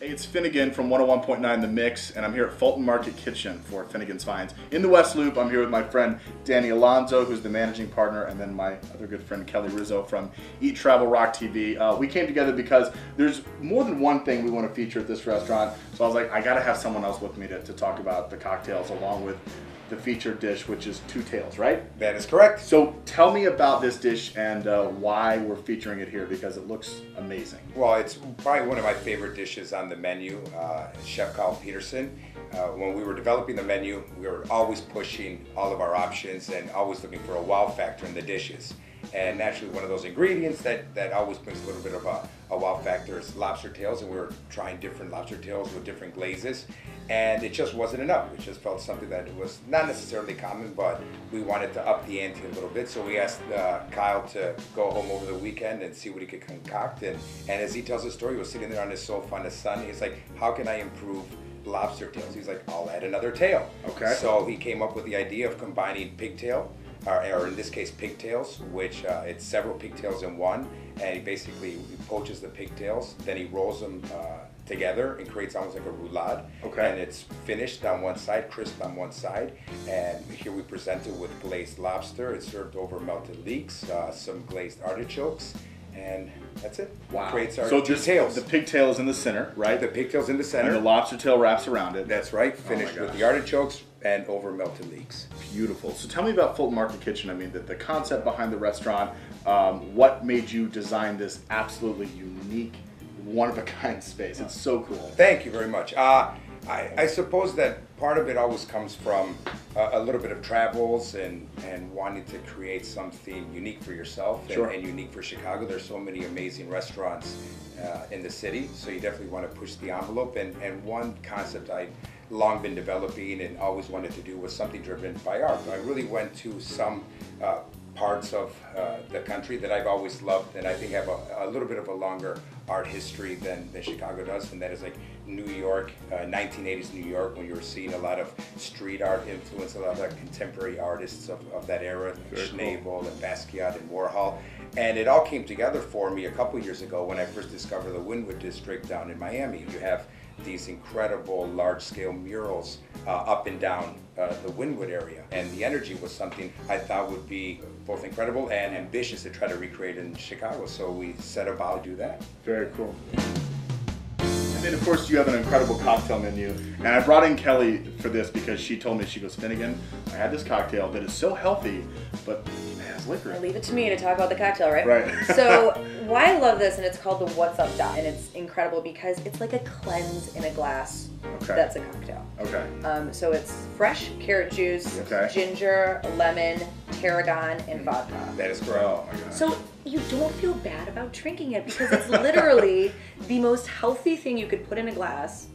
Hey, it's Finnigan from 101.9 The Mix, and I'm here at Fulton Market Kitchen for Finnigan's Finds. In the West Loop, I'm here with my friend Danny Alonzo, who's the managing partner, and then my other good friend Kelly Rizzo from Eat, Travel, Rock TV. We came together because there's more than one thing we want to feature at this restaurant, so I was like, I gotta have someone else with me to talk about the cocktails along with the featured dish, which is Two Tails, right? That is correct. So tell me about this dish and why we're featuring it here, because it looks amazing. Well, it's probably one of my favorite dishes on the menu. Chef Carl Peterson. When we were developing the menu, we were always pushing all of our options and always looking for a wow factor in the dishes. And naturally, one of those ingredients that always brings a little bit of a wow factor is lobster tails, and we were trying different lobster tails with different glazes, and it just wasn't enough. It just felt something that was not necessarily common, but we wanted to up the ante a little bit. So we asked Kyle to go home over the weekend and see what he could concoct. And as he tells the story, he was sitting there on his sofa on the sun. He's like, how can I improve lobster tails? He's like, I'll add another tail. Okay. So he came up with the idea of combining pigtail, or in this case pigtails, which it's several pigtails in one, and he basically poaches the pigtails, then he rolls them together and creates almost like a roulade. Okay. And it's finished on one side, crisp on one side, and here we present it with glazed lobster. It's served over melted leeks, some glazed artichokes, and that's it. Wow. Creates our so two tails. The pigtail is in the center, right? The pigtail's in the center. And the lobster tail wraps around it. That's right. Finished with the artichokes and over melted leeks. Beautiful. So tell me about Fulton Market Kitchen. I mean, the concept behind the restaurant. What made you design this absolutely unique, one-of-a-kind space? It's so cool. Thank you very much. I suppose that part of it always comes from a little bit of travels and wanting to create something unique for yourself and unique for Chicago. There's so many amazing restaurants in the city, so you definitely want to push the envelope. And one concept I've long been developing and always wanted to do was something driven by art. I really went to some parts of the country that I've always loved and I think have a little bit of a longer art history than Chicago does, and that is like New York, 1980s New York, when you were seeing a lot of street art influence, a lot of contemporary artists of that era, like Schnabel and Basquiat and Warhol. And it all came together for me a couple years ago when I first discovered the Wynwood District down in Miami. You have these incredible large-scale murals up and down the Wynwood area, and the energy was something I thought would be both incredible and ambitious to try to recreate in Chicago, so we set about to do that. Very cool. And then of course you have an incredible cocktail menu, and I brought in Kelly for this because she told me, she goes, Finnigan, I had this cocktail that is so healthy, but it has liquor. Leave it to me to talk about the cocktail, right? Right. So why I love this, and it's called the What's Up Dot, and it's incredible because it's like a cleanse in a glass. Okay. That's a cocktail. Okay. So it's fresh carrot juice, ginger, lemon, tarragon, and vodka. That is correct. Oh my God. So you don't feel bad about drinking it because it's literally the most healthy thing you could put in a glass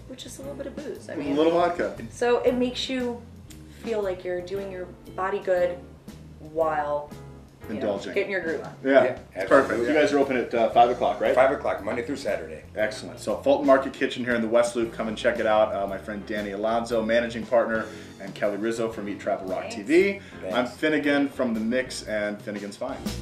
with just a little bit of booze. I mean, a little vodka. So it makes you feel like you're doing your body good while indulging. Getting your groove on. Yeah, perfect. You guys are open at 5 o'clock, right? 5 o'clock, Monday through Saturday. Excellent. So Fulton Market Kitchen here in the West Loop. Come and check it out. My friend Danny Alonzo, managing partner, and Kelly Rizzo from Eat, Travel, Rock TV. I'm Finnigan from The Mix and Finnigan's Finds.